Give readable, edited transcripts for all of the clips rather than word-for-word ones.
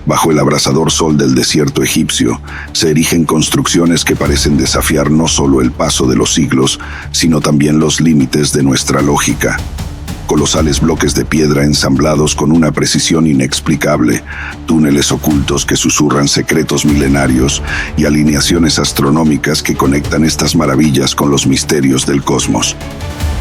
Bajo el abrasador sol del desierto egipcio, se erigen construcciones que parecen desafiar no solo el paso de los siglos, sino también los límites de nuestra lógica. Colosales bloques de piedra ensamblados con una precisión inexplicable, túneles ocultos que susurran secretos milenarios y alineaciones astronómicas que conectan estas maravillas con los misterios del cosmos.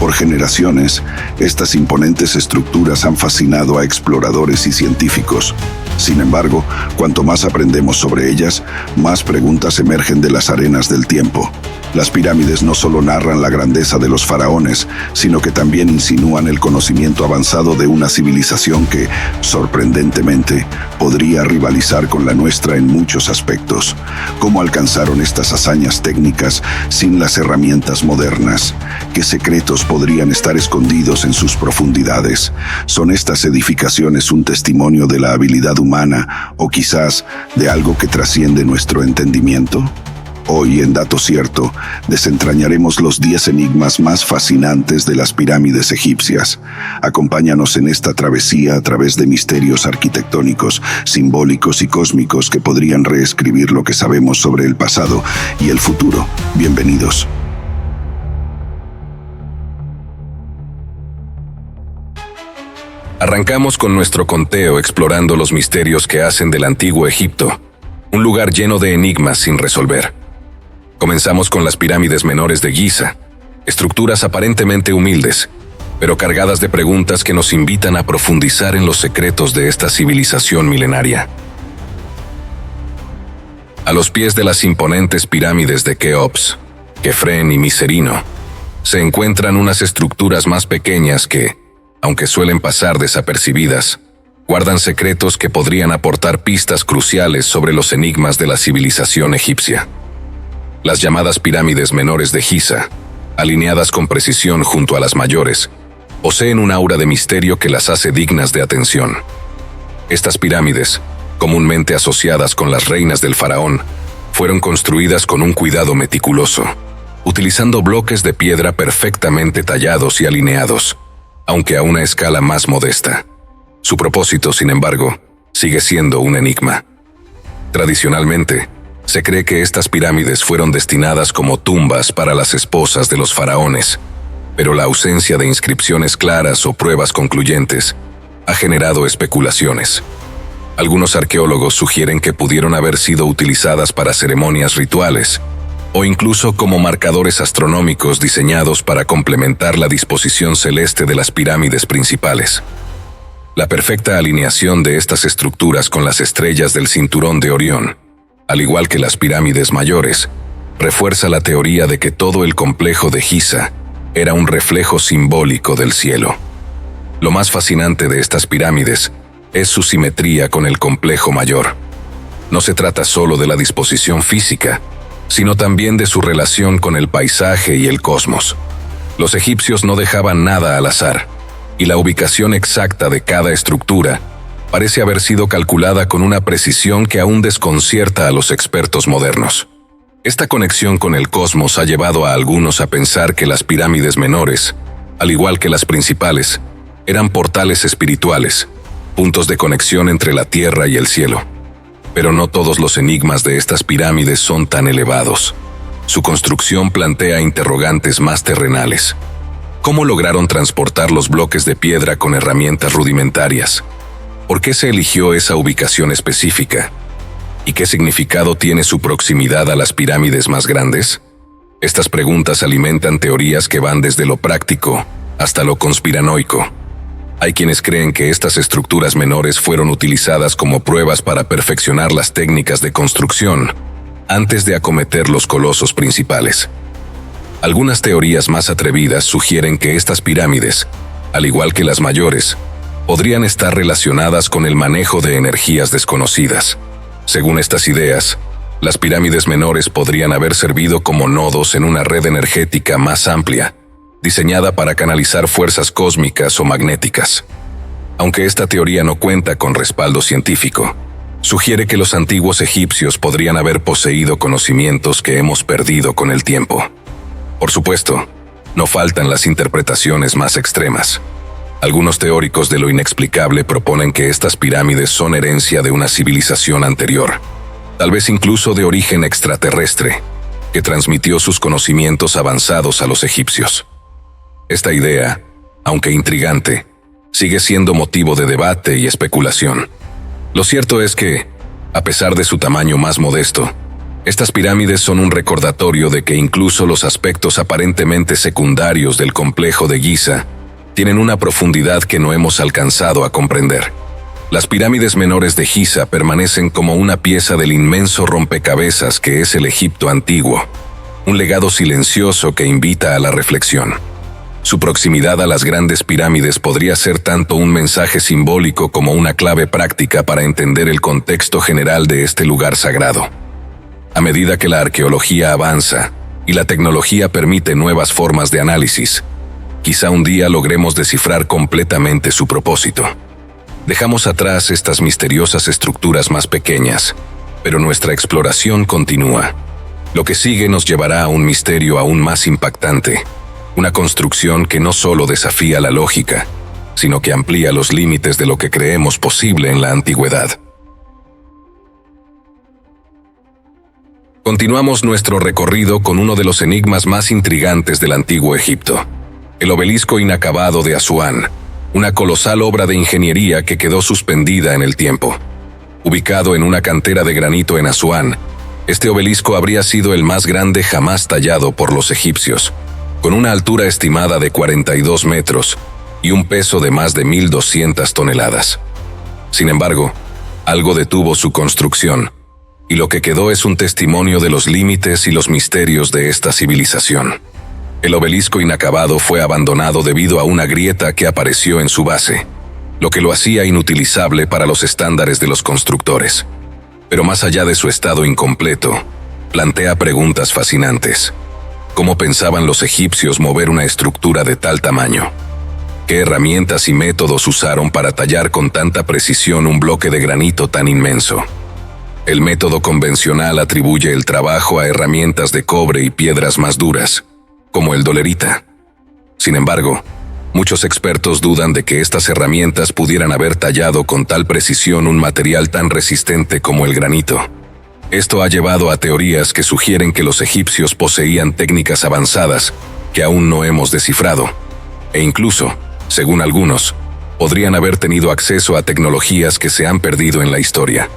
Por generaciones, estas imponentes estructuras han fascinado a exploradores y científicos. Sin embargo, cuanto más aprendemos sobre ellas, más preguntas emergen de las arenas del tiempo. Las pirámides no solo narran la grandeza de los faraones, sino que también insinúan el conocimiento avanzado de una civilización que, sorprendentemente, podría rivalizar con la nuestra en muchos aspectos. ¿Cómo alcanzaron estas hazañas técnicas sin las herramientas modernas? ¿Qué secretos podrían estar escondidos en sus profundidades? ¿Son estas edificaciones un testimonio de la habilidad humana o quizás de algo que trasciende nuestro entendimiento? Hoy, en Dato Cierto, desentrañaremos los 10 enigmas más fascinantes de las pirámides egipcias. Acompáñanos en esta travesía a través de misterios arquitectónicos, simbólicos y cósmicos que podrían reescribir lo que sabemos sobre el pasado y el futuro. Bienvenidos. Arrancamos con nuestro conteo explorando los misterios que hacen del antiguo Egipto un lugar lleno de enigmas sin resolver. Comenzamos con las pirámides menores de Giza, estructuras aparentemente humildes, pero cargadas de preguntas que nos invitan a profundizar en los secretos de esta civilización milenaria. A los pies de las imponentes pirámides de Keops, Kefren y Miserino, se encuentran unas estructuras más pequeñas que, aunque suelen pasar desapercibidas, guardan secretos que podrían aportar pistas cruciales sobre los enigmas de la civilización egipcia. Las llamadas pirámides menores de Giza, alineadas con precisión junto a las mayores, poseen un aura de misterio que las hace dignas de atención. Estas pirámides, comúnmente asociadas con las reinas del faraón, fueron construidas con un cuidado meticuloso, utilizando bloques de piedra perfectamente tallados y alineados, aunque a una escala más modesta. Su propósito, sin embargo, sigue siendo un enigma. Tradicionalmente, se cree que estas pirámides fueron destinadas como tumbas para las esposas de los faraones, pero la ausencia de inscripciones claras o pruebas concluyentes ha generado especulaciones. Algunos arqueólogos sugieren que pudieron haber sido utilizadas para ceremonias rituales, o incluso como marcadores astronómicos diseñados para complementar la disposición celeste de las pirámides principales. La perfecta alineación de estas estructuras con las estrellas del cinturón de Orión, al igual que las pirámides mayores, refuerza la teoría de que todo el complejo de Giza era un reflejo simbólico del cielo. Lo más fascinante de estas pirámides es su simetría con el complejo mayor. No se trata solo de la disposición física, sino también de su relación con el paisaje y el cosmos. Los egipcios no dejaban nada al azar, y la ubicación exacta de cada estructura parece haber sido calculada con una precisión que aún desconcierta a los expertos modernos. Esta conexión con el cosmos ha llevado a algunos a pensar que las pirámides menores, al igual que las principales, eran portales espirituales, puntos de conexión entre la tierra y el cielo. Pero no todos los enigmas de estas pirámides son tan elevados. Su construcción plantea interrogantes más terrenales. ¿Cómo lograron transportar los bloques de piedra con herramientas rudimentarias? ¿Por qué se eligió esa ubicación específica? ¿Y qué significado tiene su proximidad a las pirámides más grandes? Estas preguntas alimentan teorías que van desde lo práctico hasta lo conspiranoico. Hay quienes creen que estas estructuras menores fueron utilizadas como pruebas para perfeccionar las técnicas de construcción antes de acometer los colosos principales. Algunas teorías más atrevidas sugieren que estas pirámides, al igual que las mayores, podrían estar relacionadas con el manejo de energías desconocidas. Según estas ideas, las pirámides menores podrían haber servido como nodos en una red energética más amplia, diseñada para canalizar fuerzas cósmicas o magnéticas. Aunque esta teoría no cuenta con respaldo científico, sugiere que los antiguos egipcios podrían haber poseído conocimientos que hemos perdido con el tiempo. Por supuesto, no faltan las interpretaciones más extremas. Algunos teóricos de lo inexplicable proponen que estas pirámides son herencia de una civilización anterior, tal vez incluso de origen extraterrestre, que transmitió sus conocimientos avanzados a los egipcios. Esta idea, aunque intrigante, sigue siendo motivo de debate y especulación. Lo cierto es que, a pesar de su tamaño más modesto, estas pirámides son un recordatorio de que incluso los aspectos aparentemente secundarios del complejo de Giza tienen una profundidad que no hemos alcanzado a comprender. Las pirámides menores de Giza permanecen como una pieza del inmenso rompecabezas que es el Egipto antiguo, un legado silencioso que invita a la reflexión. Su proximidad a las grandes pirámides podría ser tanto un mensaje simbólico como una clave práctica para entender el contexto general de este lugar sagrado. A medida que la arqueología avanza y la tecnología permite nuevas formas de análisis, quizá un día logremos descifrar completamente su propósito. Dejamos atrás estas misteriosas estructuras más pequeñas, pero nuestra exploración continúa. Lo que sigue nos llevará a un misterio aún más impactante, una construcción que no solo desafía la lógica, sino que amplía los límites de lo que creemos posible en la antigüedad. Continuamos nuestro recorrido con uno de los enigmas más intrigantes del antiguo Egipto, el obelisco inacabado de Asuán, una colosal obra de ingeniería que quedó suspendida en el tiempo. Ubicado en una cantera de granito en Asuán, este obelisco habría sido el más grande jamás tallado por los egipcios, con una altura estimada de 42 metros y un peso de más de 1.200 toneladas. Sin embargo, algo detuvo su construcción, y lo que quedó es un testimonio de los límites y los misterios de esta civilización. El obelisco inacabado fue abandonado debido a una grieta que apareció en su base, lo que lo hacía inutilizable para los estándares de los constructores. Pero más allá de su estado incompleto, plantea preguntas fascinantes. ¿Cómo pensaban los egipcios mover una estructura de tal tamaño? ¿Qué herramientas y métodos usaron para tallar con tanta precisión un bloque de granito tan inmenso? El método convencional atribuye el trabajo a herramientas de cobre y piedras más duras, como el dolerita. Sin embargo, muchos expertos dudan de que estas herramientas pudieran haber tallado con tal precisión un material tan resistente como el granito. Esto ha llevado a teorías que sugieren que los egipcios poseían técnicas avanzadas que aún no hemos descifrado, e incluso, según algunos, podrían haber tenido acceso a tecnologías que se han perdido en la historia.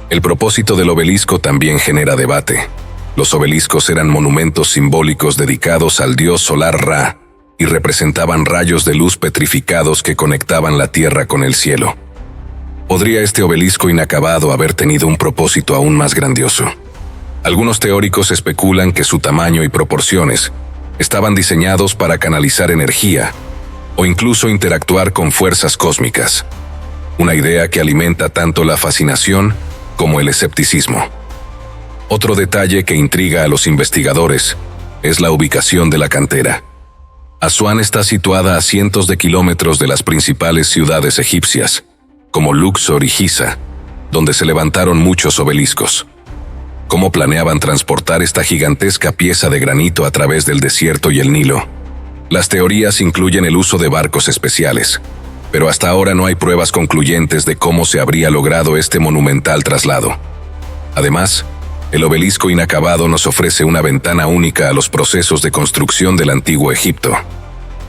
El propósito del obelisco también genera debate. Los obeliscos eran monumentos simbólicos dedicados al dios solar Ra y representaban rayos de luz petrificados que conectaban la tierra con el cielo. ¿Podría este obelisco inacabado haber tenido un propósito aún más grandioso? Algunos teóricos especulan que su tamaño y proporciones estaban diseñados para canalizar energía o incluso interactuar con fuerzas cósmicas, una idea que alimenta tanto la fascinación como el escepticismo. Otro detalle que intriga a los investigadores es la ubicación de la cantera. Asuán está situada a cientos de kilómetros de las principales ciudades egipcias, como Luxor y Giza, donde se levantaron muchos obeliscos. ¿Cómo planeaban transportar esta gigantesca pieza de granito a través del desierto y el Nilo? Las teorías incluyen el uso de barcos especiales, pero hasta ahora no hay pruebas concluyentes de cómo se habría logrado este monumental traslado. Además, el obelisco inacabado nos ofrece una ventana única a los procesos de construcción del antiguo Egipto.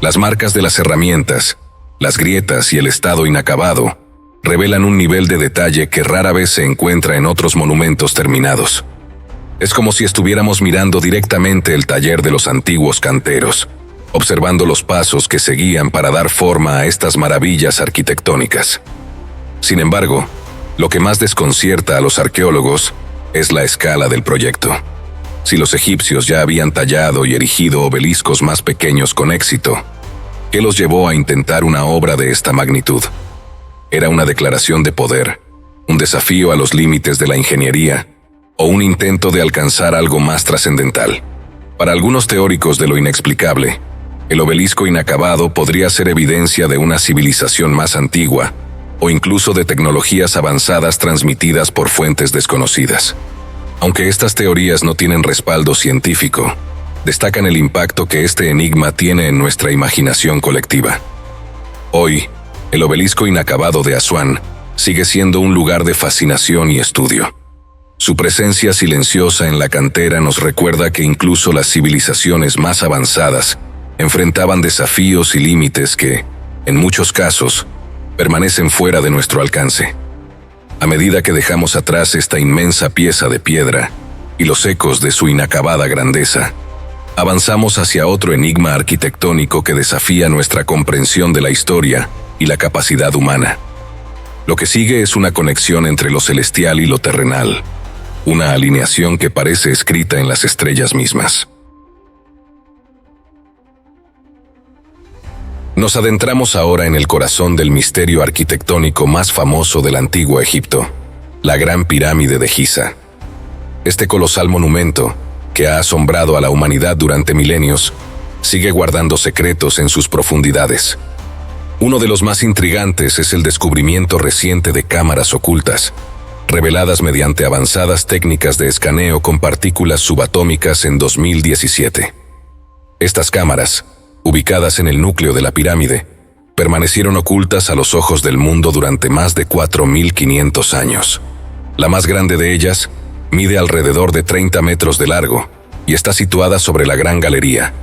Las marcas de las herramientas, las grietas y el estado inacabado revelan un nivel de detalle que rara vez se encuentra en otros monumentos terminados. Es como si estuviéramos mirando directamente el taller de los antiguos canteros, observando los pasos que seguían para dar forma a estas maravillas arquitectónicas. Sin embargo, lo que más desconcierta a los arqueólogos es la escala del proyecto. Si los egipcios ya habían tallado y erigido obeliscos más pequeños con éxito, ¿qué los llevó a intentar una obra de esta magnitud? ¿Era una declaración de poder, un desafío a los límites de la ingeniería, o un intento de alcanzar algo más trascendental? Para algunos teóricos de lo inexplicable, el obelisco inacabado podría ser evidencia de una civilización más antigua, o incluso de tecnologías avanzadas transmitidas por fuentes desconocidas. Aunque estas teorías no tienen respaldo científico, destacan el impacto que este enigma tiene en nuestra imaginación colectiva. Hoy, el obelisco inacabado de Asuán sigue siendo un lugar de fascinación y estudio. Su presencia silenciosa en la cantera nos recuerda que incluso las civilizaciones más avanzadas enfrentaban desafíos y límites que, en muchos casos, permanecen fuera de nuestro alcance. A medida que dejamos atrás esta inmensa pieza de piedra y los ecos de su inacabada grandeza, avanzamos hacia otro enigma arquitectónico que desafía nuestra comprensión de la historia y la capacidad humana. Lo que sigue es una conexión entre lo celestial y lo terrenal, una alineación que parece escrita en las estrellas mismas. Nos adentramos ahora en el corazón del misterio arquitectónico más famoso del antiguo Egipto, la Gran Pirámide de Giza. Este colosal monumento, que ha asombrado a la humanidad durante milenios, sigue guardando secretos en sus profundidades. Uno de los más intrigantes es el descubrimiento reciente de cámaras ocultas, reveladas mediante avanzadas técnicas de escaneo con partículas subatómicas en 2017. Estas cámaras, ubicadas en el núcleo de la pirámide, permanecieron ocultas a los ojos del mundo durante más de 4.500 años. La más grande de ellas mide alrededor de 30 metros de largo y está situada sobre la Gran Galería,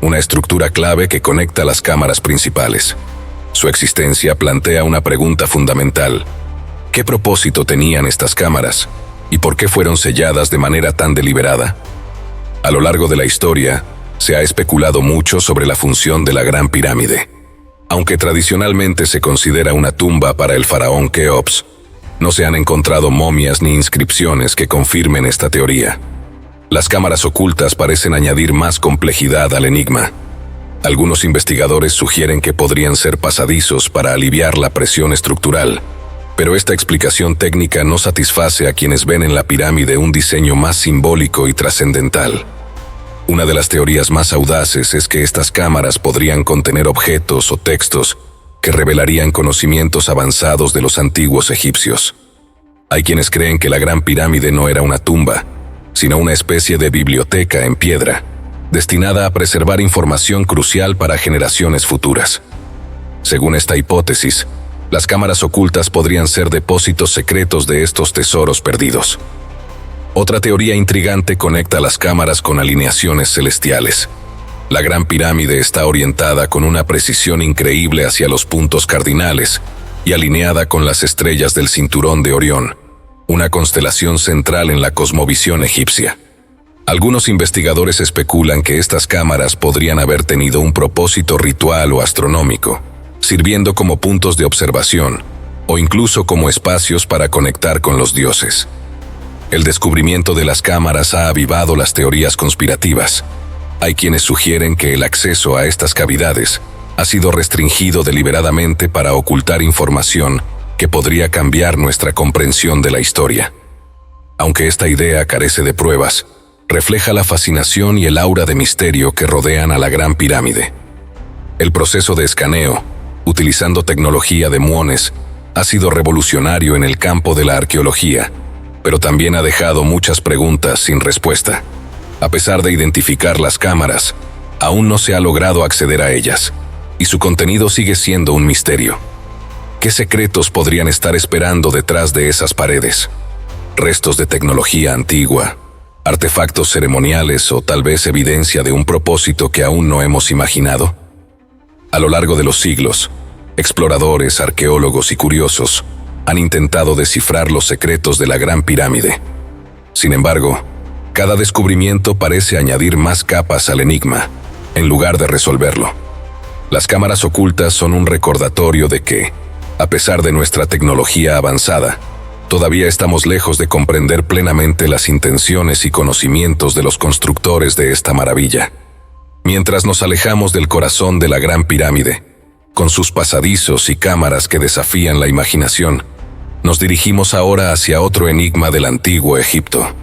una estructura clave que conecta las cámaras principales. Su existencia plantea una pregunta fundamental: ¿qué propósito tenían estas cámaras y por qué fueron selladas de manera tan deliberada? A lo largo de la historia, se ha especulado mucho sobre la función de la Gran Pirámide. Aunque tradicionalmente se considera una tumba para el faraón Keops, no se han encontrado momias ni inscripciones que confirmen esta teoría. Las cámaras ocultas parecen añadir más complejidad al enigma. Algunos investigadores sugieren que podrían ser pasadizos para aliviar la presión estructural, pero esta explicación técnica no satisface a quienes ven en la pirámide un diseño más simbólico y trascendental. Una de las teorías más audaces es que estas cámaras podrían contener objetos o textos que revelarían conocimientos avanzados de los antiguos egipcios. Hay quienes creen que la Gran Pirámide no era una tumba, sino una especie de biblioteca en piedra, destinada a preservar información crucial para generaciones futuras. Según esta hipótesis, las cámaras ocultas podrían ser depósitos secretos de estos tesoros perdidos. Otra teoría intrigante conecta las cámaras con alineaciones celestiales. La Gran Pirámide está orientada con una precisión increíble hacia los puntos cardinales y alineada con las estrellas del cinturón de Orión, una constelación central en la cosmovisión egipcia. Algunos investigadores especulan que estas cámaras podrían haber tenido un propósito ritual o astronómico, sirviendo como puntos de observación o incluso como espacios para conectar con los dioses. El descubrimiento de las cámaras ha avivado las teorías conspirativas. Hay quienes sugieren que el acceso a estas cavidades ha sido restringido deliberadamente para ocultar información que podría cambiar nuestra comprensión de la historia. Aunque esta idea carece de pruebas, refleja la fascinación y el aura de misterio que rodean a la Gran Pirámide. El proceso de escaneo, utilizando tecnología de muones, ha sido revolucionario en el campo de la arqueología, pero también ha dejado muchas preguntas sin respuesta. A pesar de identificar las cámaras, aún no se ha logrado acceder a ellas, y su contenido sigue siendo un misterio. ¿Qué secretos podrían estar esperando detrás de esas paredes? ¿Restos de tecnología antigua, artefactos ceremoniales o tal vez evidencia de un propósito que aún no hemos imaginado? A lo largo de los siglos, exploradores, arqueólogos y curiosos han intentado descifrar los secretos de la Gran Pirámide. Sin embargo, cada descubrimiento parece añadir más capas al enigma, en lugar de resolverlo. Las cámaras ocultas son un recordatorio de que, a pesar de nuestra tecnología avanzada, todavía estamos lejos de comprender plenamente las intenciones y conocimientos de los constructores de esta maravilla. Mientras nos alejamos del corazón de la Gran Pirámide, con sus pasadizos y cámaras que desafían la imaginación, nos dirigimos ahora hacia otro enigma del antiguo Egipto.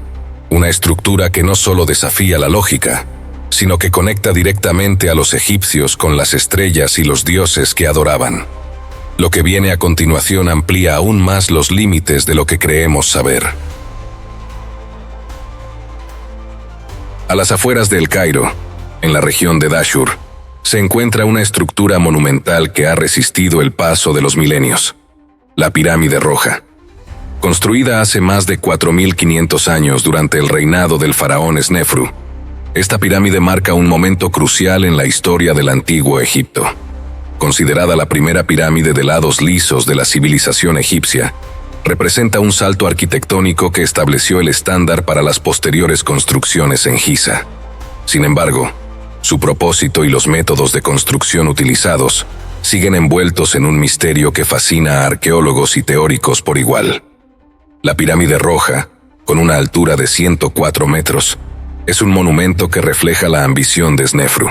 Una estructura que no solo desafía la lógica, sino que conecta directamente a los egipcios con las estrellas y los dioses que adoraban. Lo que viene a continuación amplía aún más los límites de lo que creemos saber. A las afueras de El Cairo, en la región de Dashur, se encuentra una estructura monumental que ha resistido el paso de los milenios: la Pirámide Roja. Construida hace más de 4500 años durante el reinado del faraón Snefru, esta pirámide marca un momento crucial en la historia del antiguo Egipto. Considerada la primera pirámide de lados lisos de la civilización egipcia, representa un salto arquitectónico que estableció el estándar para las posteriores construcciones en Giza. Sin embargo, su propósito y los métodos de construcción utilizados siguen envueltos en un misterio que fascina a arqueólogos y teóricos por igual. La Pirámide Roja, con una altura de 104 metros, es un monumento que refleja la ambición de Snefru.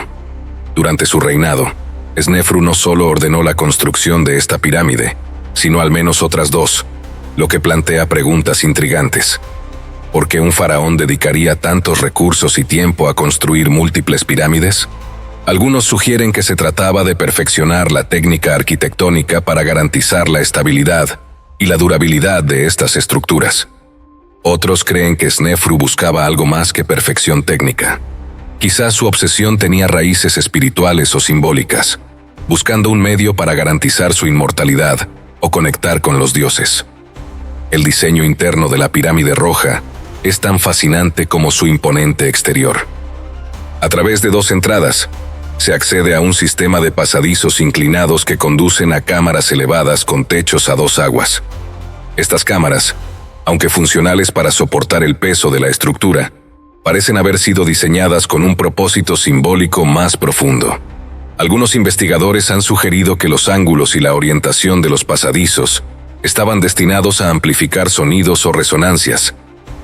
Durante su reinado, Snefru no solo ordenó la construcción de esta pirámide, sino al menos otras dos, lo que plantea preguntas intrigantes. ¿Por qué un faraón dedicaría tantos recursos y tiempo a construir múltiples pirámides? Algunos sugieren que se trataba de perfeccionar la técnica arquitectónica para garantizar la estabilidad y la durabilidad de estas estructuras. Otros creen que Snefru buscaba algo más que perfección técnica. Quizás su obsesión tenía raíces espirituales o simbólicas, buscando un medio para garantizar su inmortalidad o conectar con los dioses. El diseño interno de la Pirámide Roja es tan fascinante como su imponente exterior. A través de dos entradas, se accede a un sistema de pasadizos inclinados que conducen a cámaras elevadas con techos a dos aguas. Estas cámaras, aunque funcionales para soportar el peso de la estructura, parecen haber sido diseñadas con un propósito simbólico más profundo. Algunos investigadores han sugerido que los ángulos y la orientación de los pasadizos estaban destinados a amplificar sonidos o resonancias,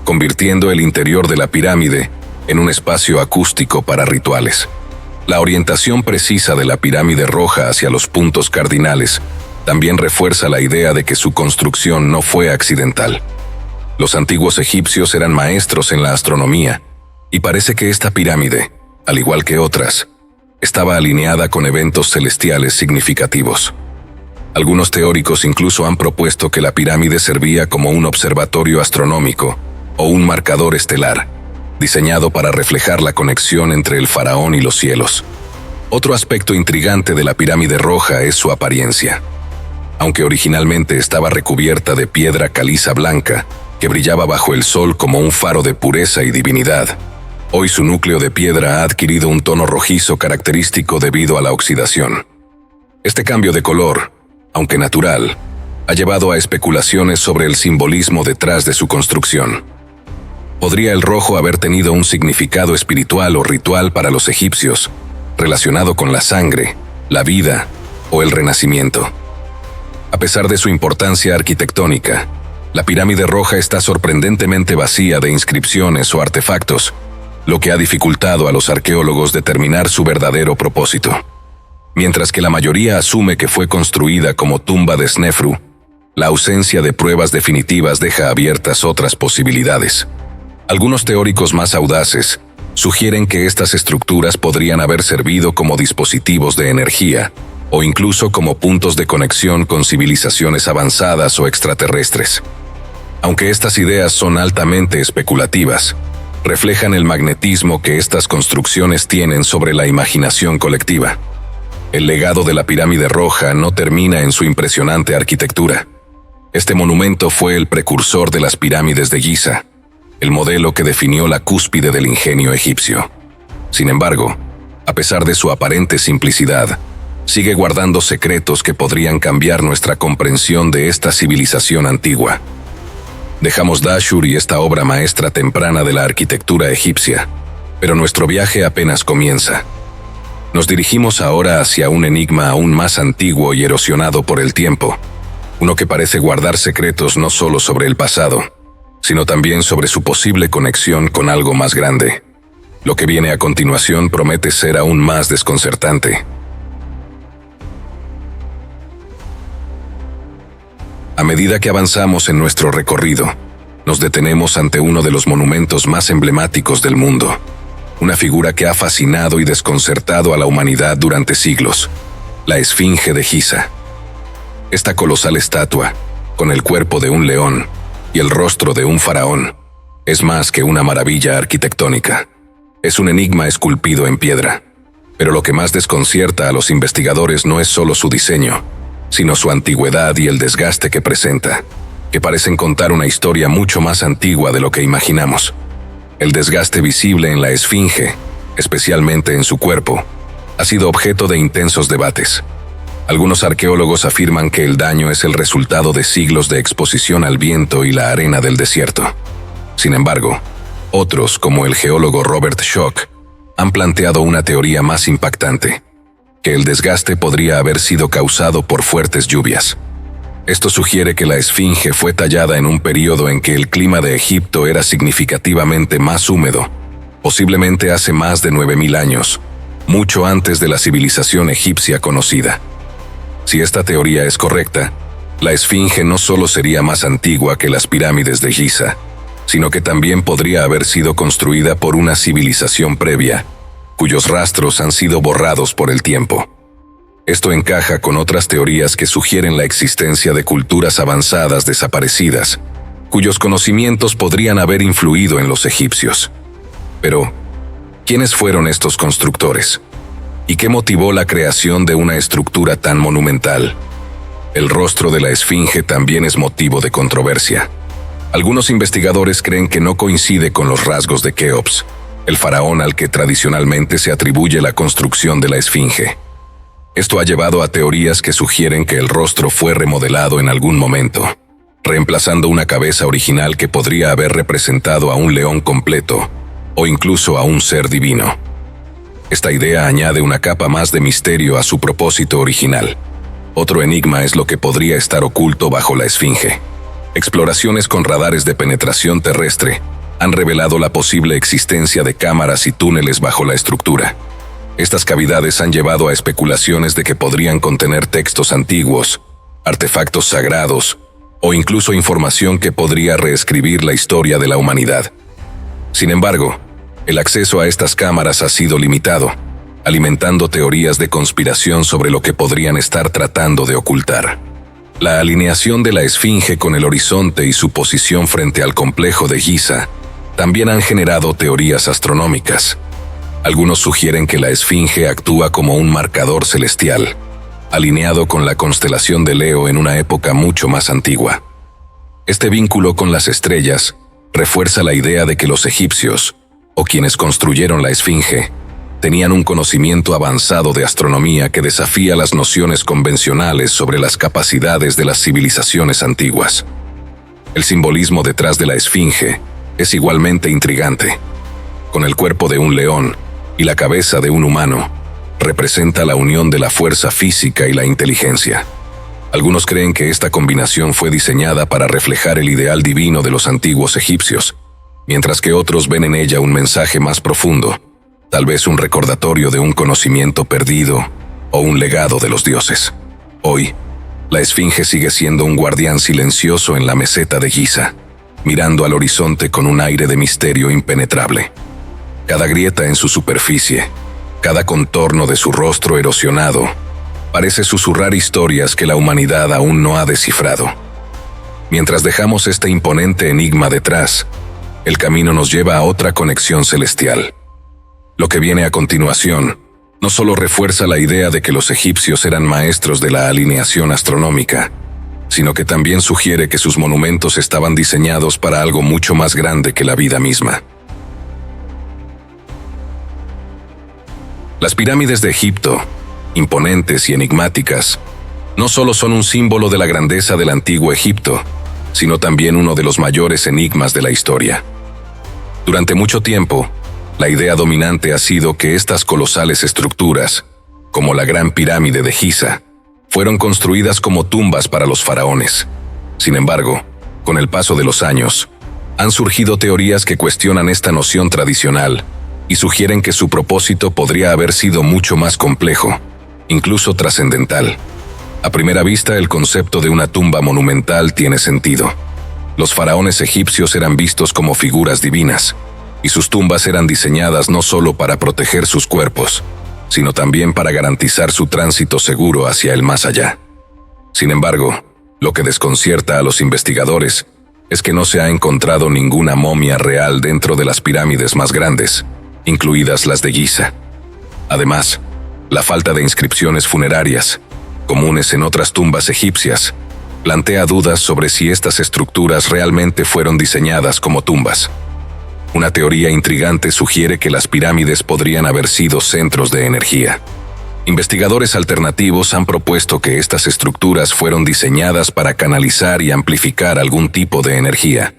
convirtiendo el interior de la pirámide en un espacio acústico para rituales. La orientación precisa de la Pirámide Roja hacia los puntos cardinales también refuerza la idea de que su construcción no fue accidental. Los antiguos egipcios eran maestros en la astronomía, y parece que esta pirámide, al igual que otras, estaba alineada con eventos celestiales significativos. Algunos teóricos incluso han propuesto que la pirámide servía como un observatorio astronómico o un marcador estelar, diseñado para reflejar la conexión entre el faraón y los cielos. Otro aspecto intrigante de la Pirámide Roja es su apariencia. Aunque originalmente estaba recubierta de piedra caliza blanca, que brillaba bajo el sol como un faro de pureza y divinidad, hoy su núcleo de piedra ha adquirido un tono rojizo característico debido a la oxidación. Este cambio de color, aunque natural, ha llevado a especulaciones sobre el simbolismo detrás de su construcción. ¿Podría el rojo haber tenido un significado espiritual o ritual para los egipcios, relacionado con la sangre, la vida o el renacimiento? A pesar de su importancia arquitectónica, la Pirámide Roja está sorprendentemente vacía de inscripciones o artefactos, lo que ha dificultado a los arqueólogos determinar su verdadero propósito. Mientras que la mayoría asume que fue construida como tumba de Snefru, la ausencia de pruebas definitivas deja abiertas otras posibilidades. Algunos teóricos más audaces sugieren que estas estructuras podrían haber servido como dispositivos de energía o incluso como puntos de conexión con civilizaciones avanzadas o extraterrestres. Aunque estas ideas son altamente especulativas, reflejan el magnetismo que estas construcciones tienen sobre la imaginación colectiva. El legado de la Pirámide Roja no termina en su impresionante arquitectura. Este monumento fue el precursor de las pirámides de Giza, el modelo que definió la cúspide del ingenio egipcio. Sin embargo, a pesar de su aparente simplicidad, sigue guardando secretos que podrían cambiar nuestra comprensión de esta civilización antigua. Dejamos Dashur y esta obra maestra temprana de la arquitectura egipcia, pero nuestro viaje apenas comienza. Nos dirigimos ahora hacia un enigma aún más antiguo y erosionado por el tiempo, uno que parece guardar secretos no solo sobre el pasado, sino también sobre su posible conexión con algo más grande. Lo que viene a continuación promete ser aún más desconcertante. A medida que avanzamos en nuestro recorrido, nos detenemos ante uno de los monumentos más emblemáticos del mundo, una figura que ha fascinado y desconcertado a la humanidad durante siglos, la Esfinge de Giza. Esta colosal estatua, con el cuerpo de un león y el rostro de un faraón, es más que una maravilla arquitectónica. Es un enigma esculpido en piedra. Pero lo que más desconcierta a los investigadores no es solo su diseño, sino su antigüedad y el desgaste que presenta, que parecen contar una historia mucho más antigua de lo que imaginamos. El desgaste visible en la esfinge, especialmente en su cuerpo, ha sido objeto de intensos debates. Algunos arqueólogos afirman que el daño es el resultado de siglos de exposición al viento y la arena del desierto. Sin embargo, otros, como el geólogo Robert Schoch, han planteado una teoría más impactante, que el desgaste podría haber sido causado por fuertes lluvias. Esto sugiere que la esfinge fue tallada en un período en que el clima de Egipto era significativamente más húmedo, posiblemente hace más de 9000 años, mucho antes de la civilización egipcia conocida. Si esta teoría es correcta, la esfinge no solo sería más antigua que las pirámides de Giza, sino que también podría haber sido construida por una civilización previa, cuyos rastros han sido borrados por el tiempo. Esto encaja con otras teorías que sugieren la existencia de culturas avanzadas desaparecidas, cuyos conocimientos podrían haber influido en los egipcios. Pero, ¿quiénes fueron estos constructores? ¿Y qué motivó la creación de una estructura tan monumental? El rostro de la esfinge también es motivo de controversia. Algunos investigadores creen que no coincide con los rasgos de Keops, el faraón al que tradicionalmente se atribuye la construcción de la esfinge. Esto ha llevado a teorías que sugieren que el rostro fue remodelado en algún momento, reemplazando una cabeza original que podría haber representado a un león completo, o incluso a un ser divino. Esta idea añade una capa más de misterio a su propósito original. Otro enigma es lo que podría estar oculto bajo la esfinge. Exploraciones con radares de penetración terrestre han revelado la posible existencia de cámaras y túneles bajo la estructura. Estas cavidades han llevado a especulaciones de que podrían contener textos antiguos, artefactos sagrados, o incluso información que podría reescribir la historia de la humanidad. Sin embargo, el acceso a estas cámaras ha sido limitado, alimentando teorías de conspiración sobre lo que podrían estar tratando de ocultar. La alineación de la esfinge con el horizonte y su posición frente al complejo de Giza también han generado teorías astronómicas. Algunos sugieren que la esfinge actúa como un marcador celestial, alineado con la constelación de Leo en una época mucho más antigua. Este vínculo con las estrellas refuerza la idea de que los egipcios, o quienes construyeron la esfinge, tenían un conocimiento avanzado de astronomía que desafía las nociones convencionales sobre las capacidades de las civilizaciones antiguas. El simbolismo detrás de la esfinge es igualmente intrigante. Con el cuerpo de un león y la cabeza de un humano, representa la unión de la fuerza física y la inteligencia. Algunos creen que esta combinación fue diseñada para reflejar el ideal divino de los antiguos egipcios, mientras que otros ven en ella un mensaje más profundo, tal vez un recordatorio de un conocimiento perdido o un legado de los dioses. Hoy, la esfinge sigue siendo un guardián silencioso en la meseta de Giza, mirando al horizonte con un aire de misterio impenetrable. Cada grieta en su superficie, cada contorno de su rostro erosionado, parece susurrar historias que la humanidad aún no ha descifrado. Mientras dejamos este imponente enigma detrás, el camino nos lleva a otra conexión celestial. Lo que viene a continuación no solo refuerza la idea de que los egipcios eran maestros de la alineación astronómica, sino que también sugiere que sus monumentos estaban diseñados para algo mucho más grande que la vida misma. Las pirámides de Egipto, imponentes y enigmáticas, no solo son un símbolo de la grandeza del antiguo Egipto, sino también uno de los mayores enigmas de la historia. Durante mucho tiempo, la idea dominante ha sido que estas colosales estructuras, como la Gran Pirámide de Giza, fueron construidas como tumbas para los faraones. Sin embargo, con el paso de los años, han surgido teorías que cuestionan esta noción tradicional y sugieren que su propósito podría haber sido mucho más complejo, incluso trascendental. A primera vista, el concepto de una tumba monumental tiene sentido. Los faraones egipcios eran vistos como figuras divinas, y sus tumbas eran diseñadas no solo para proteger sus cuerpos, sino también para garantizar su tránsito seguro hacia el más allá. Sin embargo, lo que desconcierta a los investigadores es que no se ha encontrado ninguna momia real dentro de las pirámides más grandes, incluidas las de Giza. Además, La falta de inscripciones funerarias, comunes en otras tumbas egipcias, plantea dudas sobre si estas estructuras realmente fueron diseñadas como tumbas. Una teoría intrigante sugiere que las pirámides podrían haber sido centros de energía. Investigadores alternativos han propuesto que estas estructuras fueron diseñadas para canalizar y amplificar algún tipo de energía,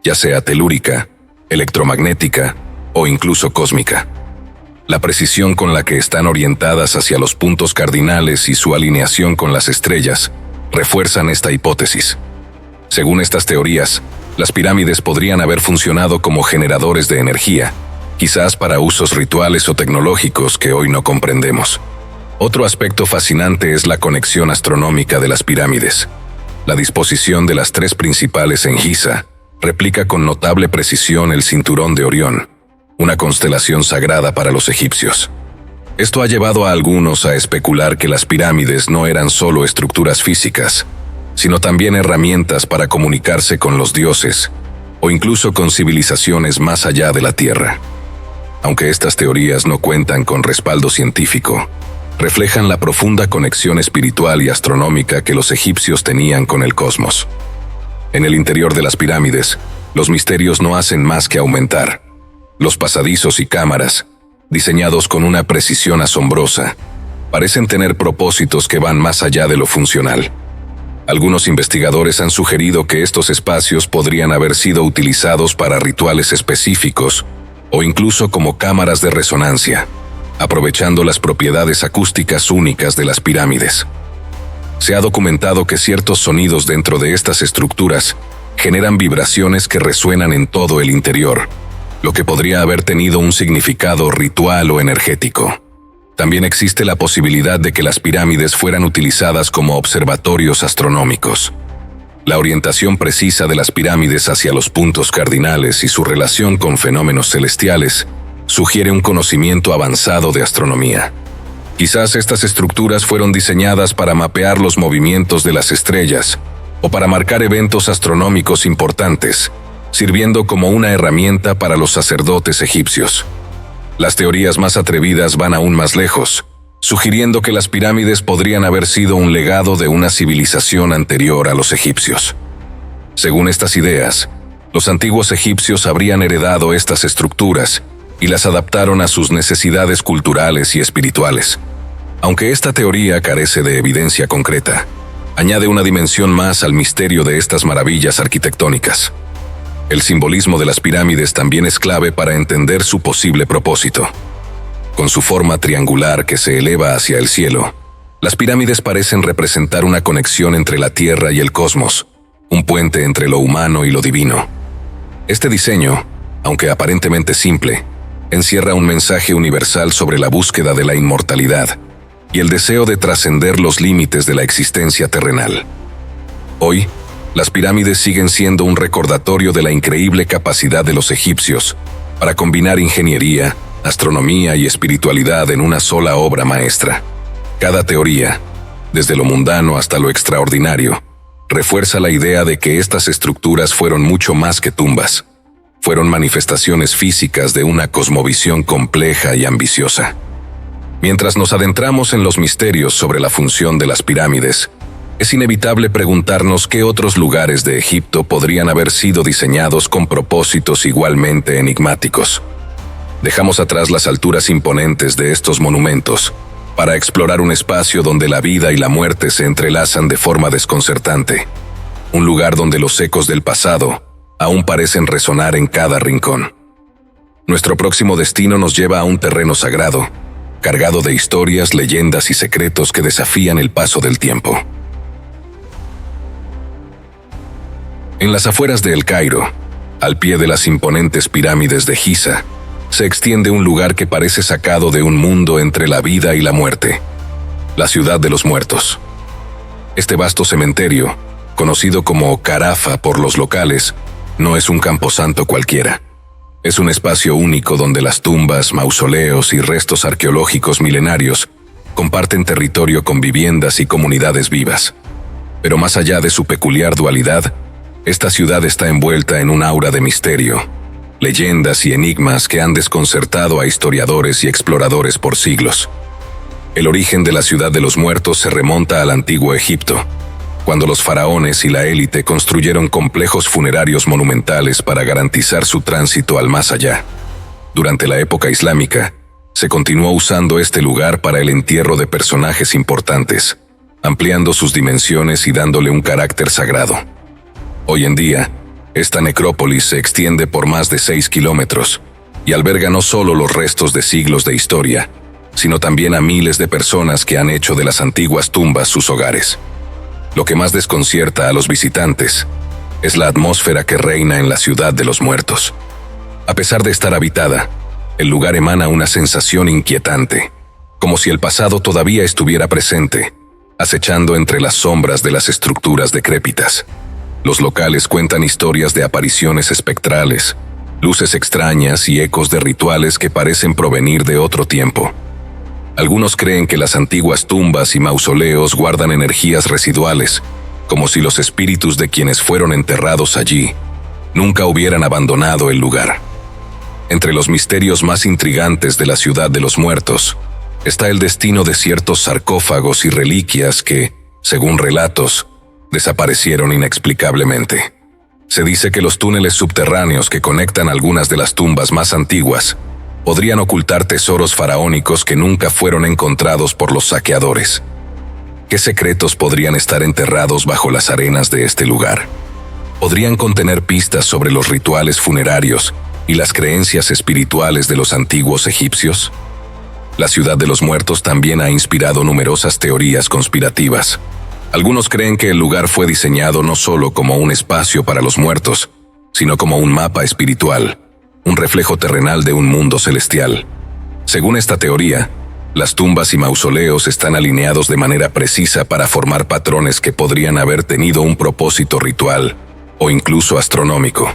ya sea telúrica, electromagnética o incluso cósmica. La precisión con la que están orientadas hacia los puntos cardinales y su alineación con las estrellas refuerzan esta hipótesis. Según estas teorías, las pirámides podrían haber funcionado como generadores de energía, quizás para usos rituales o tecnológicos que hoy no comprendemos. Otro aspecto fascinante es la conexión astronómica de las pirámides. La disposición de las tres principales en Giza replica con notable precisión el cinturón de Orión, una constelación sagrada para los egipcios. Esto ha llevado a algunos a especular que las pirámides no eran solo estructuras físicas, sino también herramientas para comunicarse con los dioses o incluso con civilizaciones más allá de la Tierra. Aunque estas teorías no cuentan con respaldo científico, reflejan la profunda conexión espiritual y astronómica que los egipcios tenían con el cosmos. En el interior de las pirámides, los misterios no hacen más que aumentar. Los pasadizos y cámaras, diseñados con una precisión asombrosa, parecen tener propósitos que van más allá de lo funcional. Algunos investigadores han sugerido que estos espacios podrían haber sido utilizados para rituales específicos o incluso como cámaras de resonancia, aprovechando las propiedades acústicas únicas de las pirámides. Se ha documentado que ciertos sonidos dentro de estas estructuras generan vibraciones que resuenan en todo el interior, lo que podría haber tenido un significado ritual o energético. También existe la posibilidad de que las pirámides fueran utilizadas como observatorios astronómicos. La orientación precisa de las pirámides hacia los puntos cardinales y su relación con fenómenos celestiales sugiere un conocimiento avanzado de astronomía. Quizás estas estructuras fueron diseñadas para mapear los movimientos de las estrellas o para marcar eventos astronómicos importantes, sirviendo como una herramienta para los sacerdotes egipcios. Las teorías más atrevidas van aún más lejos, sugiriendo que las pirámides podrían haber sido un legado de una civilización anterior a los egipcios. Según estas ideas, los antiguos egipcios habrían heredado estas estructuras y las adaptaron a sus necesidades culturales y espirituales. Aunque esta teoría carece de evidencia concreta, añade una dimensión más al misterio de estas maravillas arquitectónicas. El simbolismo de las pirámides también es clave para entender su posible propósito. Con su forma triangular que se eleva hacia el cielo, las pirámides parecen representar una conexión entre la Tierra y el cosmos, un puente entre lo humano y lo divino. Este diseño, aunque aparentemente simple, encierra un mensaje universal sobre la búsqueda de la inmortalidad y el deseo de trascender los límites de la existencia terrenal. Hoy, las pirámides siguen siendo un recordatorio de la increíble capacidad de los egipcios para combinar ingeniería, astronomía y espiritualidad en una sola obra maestra. Cada teoría, desde lo mundano hasta lo extraordinario, refuerza la idea de que estas estructuras fueron mucho más que tumbas. Fueron manifestaciones físicas de una cosmovisión compleja y ambiciosa. Mientras nos adentramos en los misterios sobre la función de las pirámides, es inevitable preguntarnos qué otros lugares de Egipto podrían haber sido diseñados con propósitos igualmente enigmáticos. Dejamos atrás las alturas imponentes de estos monumentos para explorar un espacio donde la vida y la muerte se entrelazan de forma desconcertante. Un lugar donde los ecos del pasado aún parecen resonar en cada rincón. Nuestro próximo destino nos lleva a un terreno sagrado, cargado de historias, leyendas y secretos que desafían el paso del tiempo. En las afueras de El Cairo, al pie de las imponentes pirámides de Giza, se extiende un lugar que parece sacado de un mundo entre la vida y la muerte, la ciudad de los muertos. Este vasto cementerio, conocido como Carafa por los locales, no es un camposanto cualquiera. Es un espacio único donde las tumbas, mausoleos y restos arqueológicos milenarios comparten territorio con viviendas y comunidades vivas. Pero más allá de su peculiar dualidad, esta ciudad está envuelta en un aura de misterio, leyendas y enigmas que han desconcertado a historiadores y exploradores por siglos. El origen de la ciudad de los muertos se remonta al antiguo Egipto, cuando los faraones y la élite construyeron complejos funerarios monumentales para garantizar su tránsito al más allá. Durante la época islámica, se continuó usando este lugar para el entierro de personajes importantes, ampliando sus dimensiones y dándole un carácter sagrado. Hoy en día, esta necrópolis se extiende por más de 6 kilómetros y alberga no solo los restos de siglos de historia, sino también a miles de personas que han hecho de las antiguas tumbas sus hogares. Lo que más desconcierta a los visitantes es la atmósfera que reina en la ciudad de los muertos. A pesar de estar habitada, el lugar emana una sensación inquietante, como si el pasado todavía estuviera presente, acechando entre las sombras de las estructuras decrépitas. Los locales cuentan historias de apariciones espectrales, luces extrañas y ecos de rituales que parecen provenir de otro tiempo. Algunos creen que las antiguas tumbas y mausoleos guardan energías residuales, como si los espíritus de quienes fueron enterrados allí nunca hubieran abandonado el lugar. Entre los misterios más intrigantes de la ciudad de los muertos está el destino de ciertos sarcófagos y reliquias que, según relatos, desaparecieron inexplicablemente. Se dice que los túneles subterráneos que conectan algunas de las tumbas más antiguas podrían ocultar tesoros faraónicos que nunca fueron encontrados por los saqueadores. ¿Qué secretos podrían estar enterrados bajo las arenas de este lugar? ¿Podrían contener pistas sobre los rituales funerarios y las creencias espirituales de los antiguos egipcios? La ciudad de los muertos también ha inspirado numerosas teorías conspirativas. Algunos creen que el lugar fue diseñado no solo como un espacio para los muertos, sino como un mapa espiritual, un reflejo terrenal de un mundo celestial. Según esta teoría, las tumbas y mausoleos están alineados de manera precisa para formar patrones que podrían haber tenido un propósito ritual o incluso astronómico.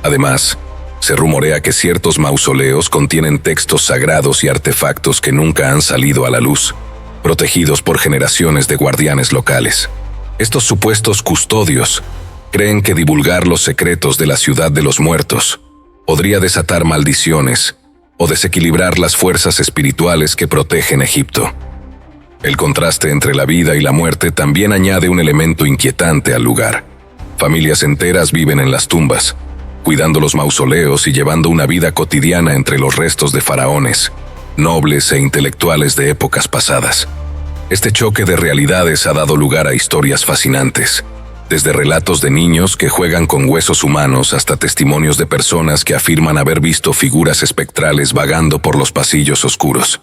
Además, se rumorea que ciertos mausoleos contienen textos sagrados y artefactos que nunca han salido a la luz, protegidos por generaciones de guardianes locales. Estos supuestos custodios creen que divulgar los secretos de la ciudad de los muertos podría desatar maldiciones o desequilibrar las fuerzas espirituales que protegen Egipto. El contraste entre la vida y la muerte también añade un elemento inquietante al lugar. Familias enteras viven en las tumbas, cuidando los mausoleos y llevando una vida cotidiana entre los restos de faraones, nobles e intelectuales de épocas pasadas. Este choque de realidades ha dado lugar a historias fascinantes, desde relatos de niños que juegan con huesos humanos hasta testimonios de personas que afirman haber visto figuras espectrales vagando por los pasillos oscuros.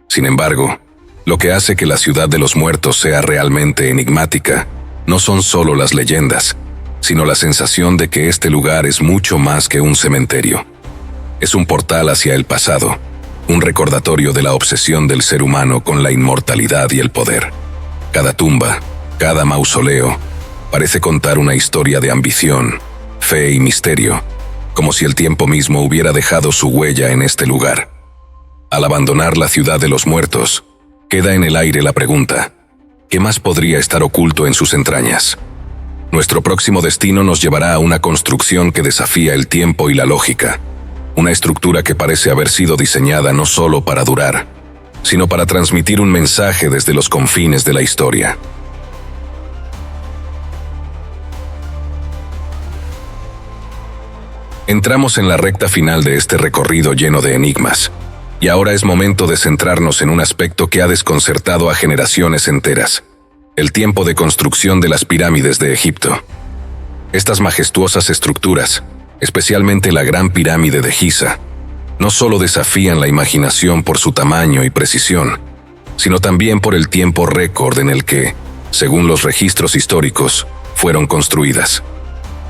Sin embargo, lo que hace que la ciudad de los muertos sea realmente enigmática no son solo las leyendas, sino la sensación de que este lugar es mucho más que un cementerio. Es un portal hacia el pasado, un recordatorio de la obsesión del ser humano con la inmortalidad y el poder. Cada tumba, cada mausoleo, parece contar una historia de ambición, fe y misterio, como si el tiempo mismo hubiera dejado su huella en este lugar. Al abandonar la ciudad de los muertos, queda en el aire la pregunta: ¿qué más podría estar oculto en sus entrañas? Nuestro próximo destino nos llevará a una construcción que desafía el tiempo y la lógica, una estructura que parece haber sido diseñada no solo para durar, sino para transmitir un mensaje desde los confines de la historia. Entramos en la recta final de este recorrido lleno de enigmas, y ahora es momento de centrarnos en un aspecto que ha desconcertado a generaciones enteras: el tiempo de construcción de las pirámides de Egipto. Estas majestuosas estructuras, especialmente la Gran Pirámide de Giza, no solo desafían la imaginación por su tamaño y precisión, sino también por el tiempo récord en el que, según los registros históricos, fueron construidas.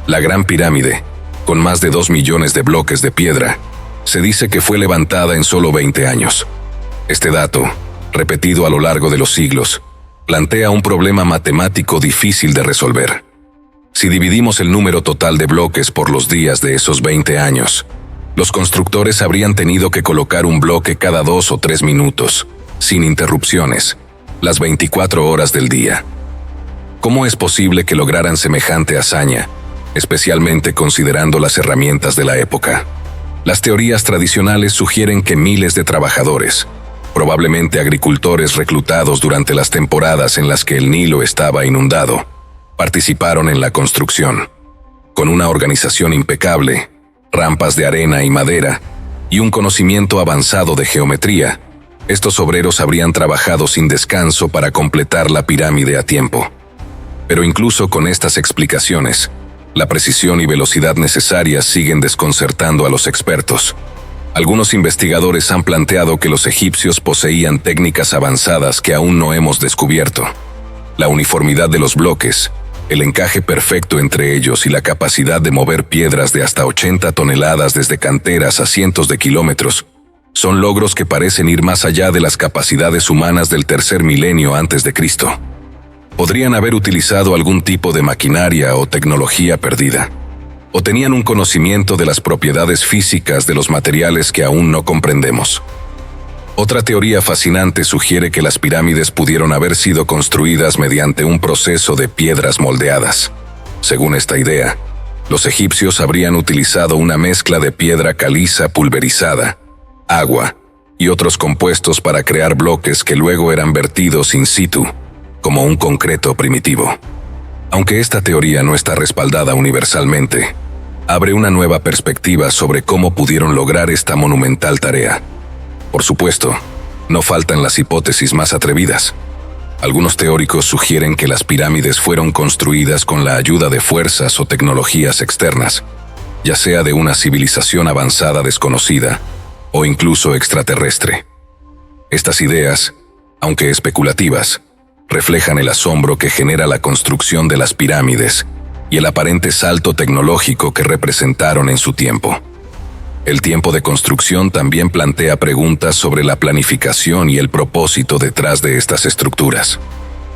La Gran Pirámide, con más de 2 millones de bloques de piedra, se dice que fue levantada en solo 20 años. Este dato, repetido a lo largo de los siglos, plantea un problema matemático difícil de resolver. Si dividimos el número total de bloques por los días de esos 20 años, los constructores habrían tenido que colocar un bloque cada 2 o 3 minutos, sin interrupciones, las 24 horas del día. ¿Cómo es posible que lograran semejante hazaña, especialmente considerando las herramientas de la época? Las teorías tradicionales sugieren que miles de trabajadores, probablemente agricultores reclutados durante las temporadas en las que el Nilo estaba inundado, participaron en la construcción. Con una organización impecable, rampas de arena y madera, y un conocimiento avanzado de geometría, estos obreros habrían trabajado sin descanso para completar la pirámide a tiempo. Pero incluso con estas explicaciones, la precisión y velocidad necesarias siguen desconcertando a los expertos. Algunos investigadores han planteado que los egipcios poseían técnicas avanzadas que aún no hemos descubierto. La uniformidad de los bloques, el encaje perfecto entre ellos y la capacidad de mover piedras de hasta 80 toneladas desde canteras a cientos de kilómetros, son logros que parecen ir más allá de las capacidades humanas del tercer milenio antes de Cristo. Podrían haber utilizado algún tipo de maquinaria o tecnología perdida, o tenían un conocimiento de las propiedades físicas de los materiales que aún no comprendemos. Otra teoría fascinante sugiere que las pirámides pudieron haber sido construidas mediante un proceso de piedras moldeadas. Según esta idea, los egipcios habrían utilizado una mezcla de piedra caliza pulverizada, agua y otros compuestos para crear bloques que luego eran vertidos in situ, como un concreto primitivo. Aunque esta teoría no está respaldada universalmente, abre una nueva perspectiva sobre cómo pudieron lograr esta monumental tarea. Por supuesto, no faltan las hipótesis más atrevidas. Algunos teóricos sugieren que las pirámides fueron construidas con la ayuda de fuerzas o tecnologías externas, ya sea de una civilización avanzada desconocida o incluso extraterrestre. Estas ideas, aunque especulativas, reflejan el asombro que genera la construcción de las pirámides y el aparente salto tecnológico que representaron en su tiempo. El tiempo de construcción también plantea preguntas sobre la planificación y el propósito detrás de estas estructuras.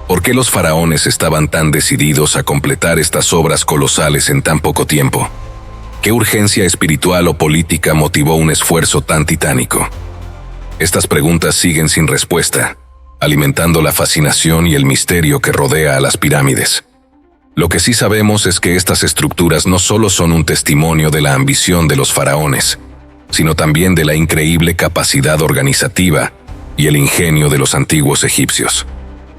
¿Por qué los faraones estaban tan decididos a completar estas obras colosales en tan poco tiempo? ¿Qué urgencia espiritual o política motivó un esfuerzo tan titánico? Estas preguntas siguen sin respuesta, alimentando la fascinación y el misterio que rodea a las pirámides. Lo que sí sabemos es que estas estructuras no solo son un testimonio de la ambición de los faraones, sino también de la increíble capacidad organizativa y el ingenio de los antiguos egipcios.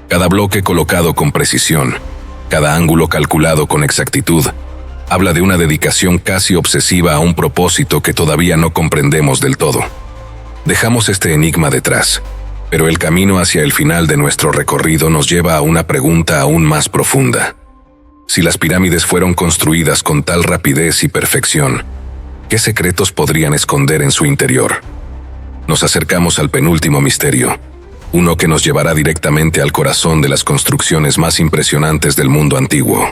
Cada bloque colocado con precisión, cada ángulo calculado con exactitud, habla de una dedicación casi obsesiva a un propósito que todavía no comprendemos del todo. Dejamos este enigma detrás, pero el camino hacia el final de nuestro recorrido nos lleva a una pregunta aún más profunda. Si las pirámides fueron construidas con tal rapidez y perfección, ¿qué secretos podrían esconder en su interior? Nos acercamos al penúltimo misterio, uno que nos llevará directamente al corazón de las construcciones más impresionantes del mundo antiguo.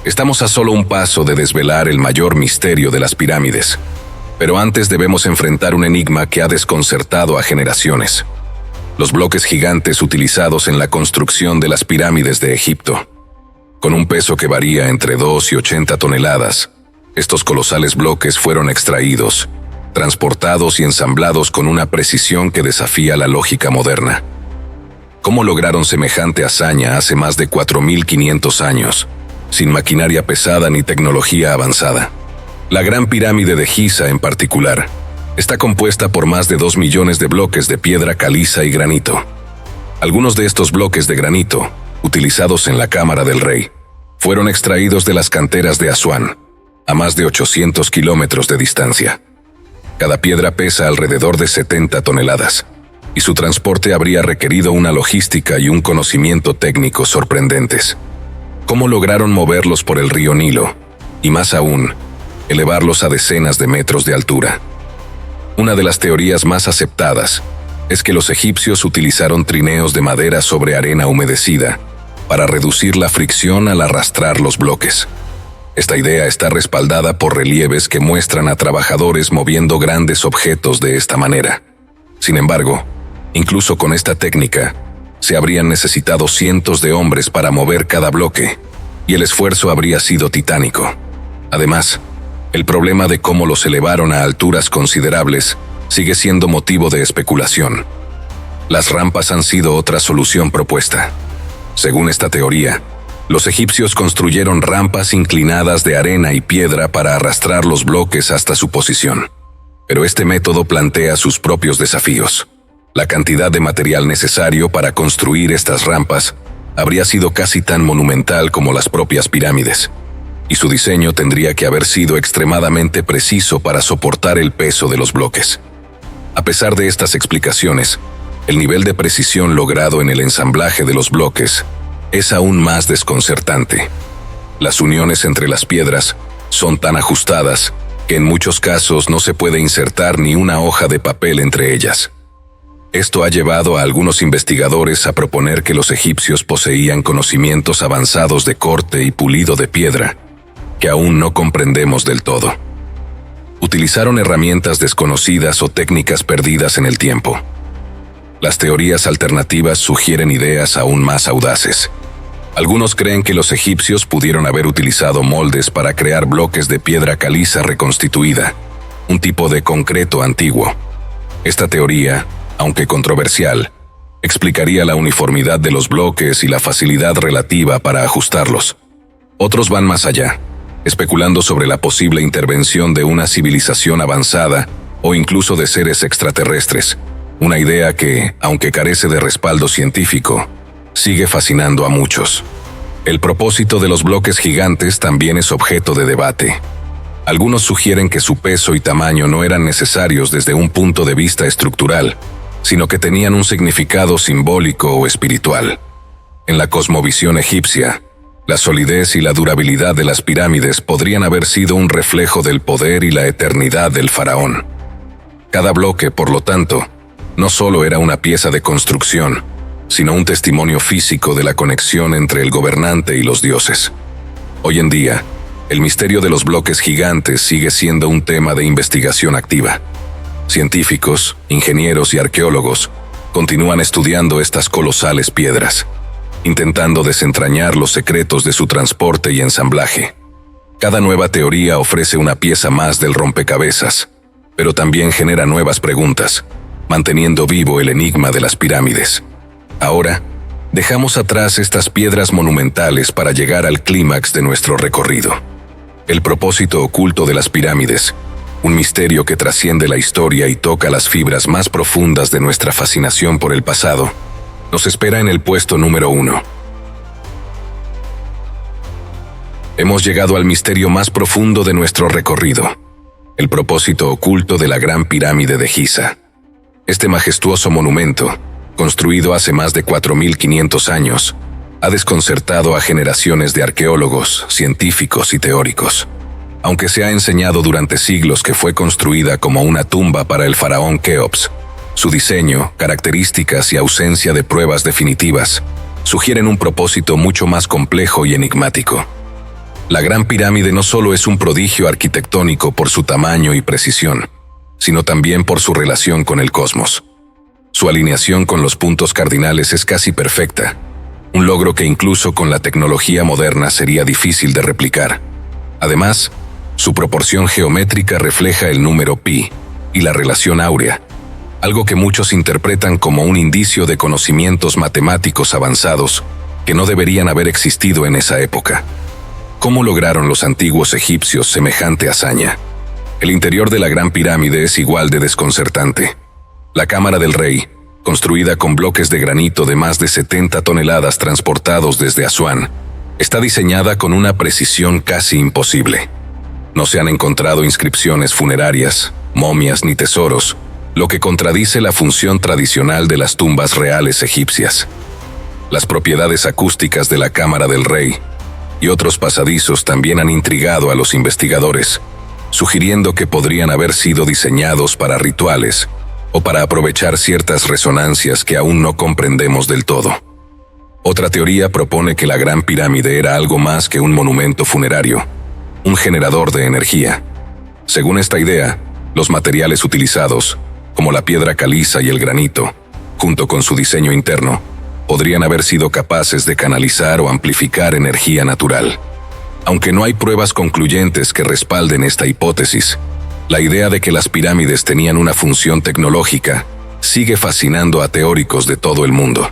Estamos a solo un paso de desvelar el mayor misterio de las pirámides, pero antes debemos enfrentar un enigma que ha desconcertado a generaciones: los bloques gigantes utilizados en la construcción de las pirámides de Egipto. Con un peso que varía entre 2 y 80 toneladas, estos colosales bloques fueron extraídos, transportados y ensamblados con una precisión que desafía la lógica moderna. ¿Cómo lograron semejante hazaña hace más de 4.500 años, sin maquinaria pesada ni tecnología avanzada? La Gran Pirámide de Giza, en particular, está compuesta por más de 2 millones de bloques de piedra caliza y granito. Algunos de estos bloques de granito, utilizados en la Cámara del Rey, fueron extraídos de las canteras de Asuán, a más de 800 kilómetros de distancia. Cada piedra pesa alrededor de 70 toneladas, y su transporte habría requerido una logística y un conocimiento técnico sorprendentes. ¿Cómo lograron moverlos por el río Nilo? Y más aún, elevarlos a decenas de metros de altura. Una de las teorías más aceptadas es que los egipcios utilizaron trineos de madera sobre arena humedecida para reducir la fricción al arrastrar los bloques. Esta idea está respaldada por relieves que muestran a trabajadores moviendo grandes objetos de esta manera. Sin embargo, incluso con esta técnica, se habrían necesitado cientos de hombres para mover cada bloque, y el esfuerzo habría sido titánico. Además, el problema de cómo los elevaron a alturas considerables sigue siendo motivo de especulación. Las rampas han sido otra solución propuesta. Según esta teoría, los egipcios construyeron rampas inclinadas de arena y piedra para arrastrar los bloques hasta su posición. Pero este método plantea sus propios desafíos. La cantidad de material necesario para construir estas rampas habría sido casi tan monumental como las propias pirámides, y su diseño tendría que haber sido extremadamente preciso para soportar el peso de los bloques. A pesar de estas explicaciones, el nivel de precisión logrado en el ensamblaje de los bloques es aún más desconcertante. Las uniones entre las piedras son tan ajustadas que en muchos casos no se puede insertar ni una hoja de papel entre ellas. Esto ha llevado a algunos investigadores a proponer que los egipcios poseían conocimientos avanzados de corte y pulido de piedra, que aún no comprendemos del todo. Utilizaron herramientas desconocidas o técnicas perdidas en el tiempo. Las teorías alternativas sugieren ideas aún más audaces. Algunos creen que los egipcios pudieron haber utilizado moldes para crear bloques de piedra caliza reconstituida, un tipo de concreto antiguo. Esta teoría, aunque controversial, explicaría la uniformidad de los bloques y la facilidad relativa para ajustarlos. Otros van más allá, especulando sobre la posible intervención de una civilización avanzada o incluso de seres extraterrestres, una idea que, aunque carece de respaldo científico, sigue fascinando a muchos. El propósito de los bloques gigantes también es objeto de debate. Algunos sugieren que su peso y tamaño no eran necesarios desde un punto de vista estructural, sino que tenían un significado simbólico o espiritual. En la cosmovisión egipcia, la solidez y la durabilidad de las pirámides podrían haber sido un reflejo del poder y la eternidad del faraón. Cada bloque, por lo tanto, no solo era una pieza de construcción, sino un testimonio físico de la conexión entre el gobernante y los dioses. Hoy en día, el misterio de los bloques gigantes sigue siendo un tema de investigación activa. Científicos, ingenieros y arqueólogos continúan estudiando estas colosales piedras, intentando desentrañar los secretos de su transporte y ensamblaje. Cada nueva teoría ofrece una pieza más del rompecabezas, pero también genera nuevas preguntas, manteniendo vivo el enigma de las pirámides. Ahora, dejamos atrás estas piedras monumentales para llegar al clímax de nuestro recorrido. El propósito oculto de las pirámides, un misterio que trasciende la historia y toca las fibras más profundas de nuestra fascinación por el pasado, nos espera en el puesto número 1. Hemos llegado al misterio más profundo de nuestro recorrido, el propósito oculto de la Gran Pirámide de Giza. Este majestuoso monumento, construido hace más de 4.500 años, ha desconcertado a generaciones de arqueólogos, científicos y teóricos. Aunque se ha enseñado durante siglos que fue construida como una tumba para el faraón Keops, su diseño, características y ausencia de pruebas definitivas sugieren un propósito mucho más complejo y enigmático. La Gran Pirámide no solo es un prodigio arquitectónico por su tamaño y precisión, sino también por su relación con el cosmos. Su alineación con los puntos cardinales es casi perfecta, un logro que incluso con la tecnología moderna sería difícil de replicar. Además, su proporción geométrica refleja el número pi y la relación áurea, algo que muchos interpretan como un indicio de conocimientos matemáticos avanzados que no deberían haber existido en esa época. ¿Cómo lograron los antiguos egipcios semejante hazaña? El interior de la Gran Pirámide es igual de desconcertante. La Cámara del Rey, construida con bloques de granito de más de 70 toneladas transportados desde Asuán, está diseñada con una precisión casi imposible. No se han encontrado inscripciones funerarias, momias ni tesoros, lo que contradice la función tradicional de las tumbas reales egipcias. Las propiedades acústicas de la Cámara del Rey y otros pasadizos también han intrigado a los investigadores, sugiriendo que podrían haber sido diseñados para rituales o para aprovechar ciertas resonancias que aún no comprendemos del todo. Otra teoría propone que la Gran Pirámide era algo más que un monumento funerario, un generador de energía. Según esta idea, los materiales utilizados, como la piedra caliza y el granito, junto con su diseño interno, podrían haber sido capaces de canalizar o amplificar energía natural. Aunque no hay pruebas concluyentes que respalden esta hipótesis, la idea de que las pirámides tenían una función tecnológica sigue fascinando a teóricos de todo el mundo.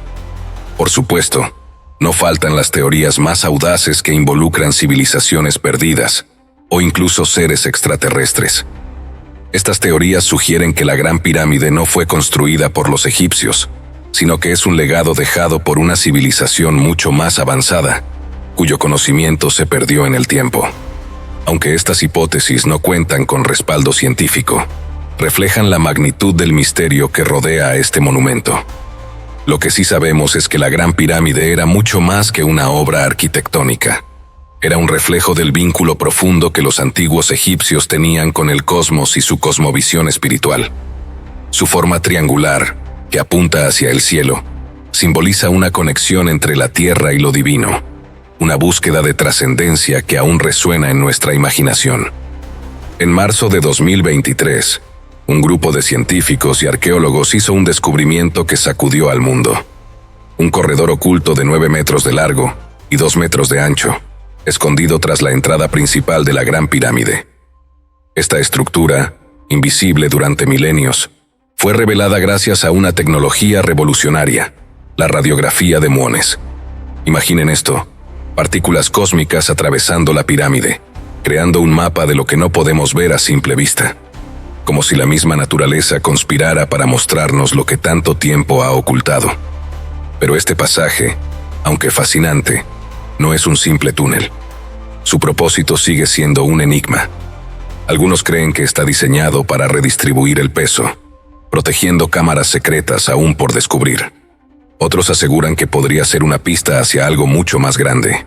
Por supuesto, no faltan las teorías más audaces que involucran civilizaciones perdidas o incluso seres extraterrestres. Estas teorías sugieren que la Gran Pirámide no fue construida por los egipcios, sino que es un legado dejado por una civilización mucho más avanzada, cuyo conocimiento se perdió en el tiempo. Aunque estas hipótesis no cuentan con respaldo científico, reflejan la magnitud del misterio que rodea a este monumento. Lo que sí sabemos es que la Gran Pirámide era mucho más que una obra arquitectónica. Era un reflejo del vínculo profundo que los antiguos egipcios tenían con el cosmos y su cosmovisión espiritual. Su forma triangular, que apunta hacia el cielo, simboliza una conexión entre la tierra y lo divino, una búsqueda de trascendencia que aún resuena en nuestra imaginación. En marzo de 2023, un grupo de científicos y arqueólogos hizo un descubrimiento que sacudió al mundo. Un corredor oculto de 9 metros de largo y 2 metros de ancho, escondido tras la entrada principal de la Gran Pirámide. Esta estructura, invisible durante milenios, fue revelada gracias a una tecnología revolucionaria, la radiografía de muones. Imaginen esto, partículas cósmicas atravesando la pirámide, creando un mapa de lo que no podemos ver a simple vista, como si la misma naturaleza conspirara para mostrarnos lo que tanto tiempo ha ocultado. Pero este pasaje, aunque fascinante, no es un simple túnel. Su propósito sigue siendo un enigma. Algunos creen que está diseñado para redistribuir el peso, protegiendo cámaras secretas aún por descubrir. Otros aseguran que podría ser una pista hacia algo mucho más grande,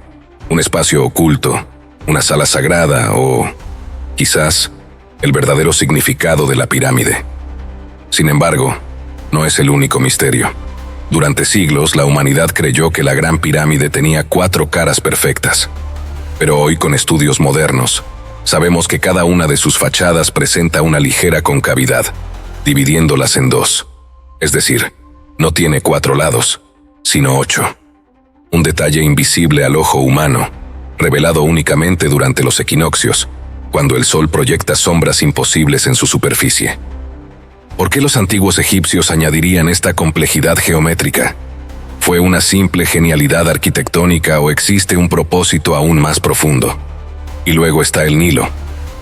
un espacio oculto, una sala sagrada o, quizás, el verdadero significado de la pirámide. Sin embargo, no es el único misterio. Durante siglos, la humanidad creyó que la Gran Pirámide tenía 4 caras perfectas. Pero hoy, con estudios modernos, sabemos que cada una de sus fachadas presenta una ligera concavidad, dividiéndolas en 2. Es decir, no tiene 4 lados, sino 8. Un detalle invisible al ojo humano, revelado únicamente durante los equinoccios, cuando el sol proyecta sombras imposibles en su superficie. ¿Por qué los antiguos egipcios añadirían esta complejidad geométrica? ¿Fue una simple genialidad arquitectónica o existe un propósito aún más profundo? Y luego está el Nilo,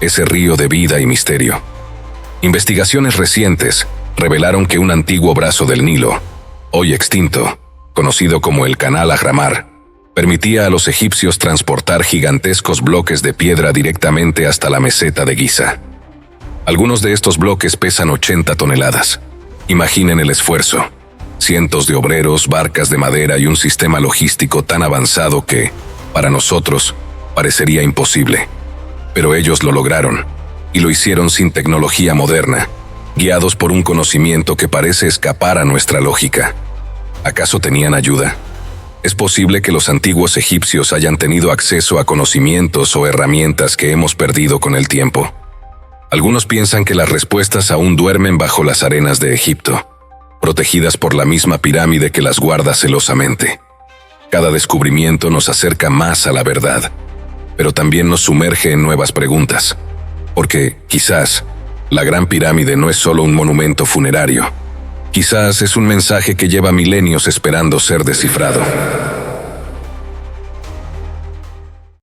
ese río de vida y misterio. Investigaciones recientes revelaron que un antiguo brazo del Nilo, hoy extinto, conocido como el Canal Ahramar, permitía a los egipcios transportar gigantescos bloques de piedra directamente hasta la meseta de Giza. Algunos de estos bloques pesan 80 toneladas. Imaginen el esfuerzo. Cientos de obreros, barcas de madera y un sistema logístico tan avanzado que, para nosotros, parecería imposible. Pero ellos lo lograron, y lo hicieron sin tecnología moderna, guiados por un conocimiento que parece escapar a nuestra lógica. ¿Acaso tenían ayuda? ¿Es posible que los antiguos egipcios hayan tenido acceso a conocimientos o herramientas que hemos perdido con el tiempo? Algunos piensan que las respuestas aún duermen bajo las arenas de Egipto, protegidas por la misma pirámide que las guarda celosamente. Cada descubrimiento nos acerca más a la verdad, pero también nos sumerge en nuevas preguntas. Porque, quizás, la Gran Pirámide no es solo un monumento funerario. Quizás es un mensaje que lleva milenios esperando ser descifrado.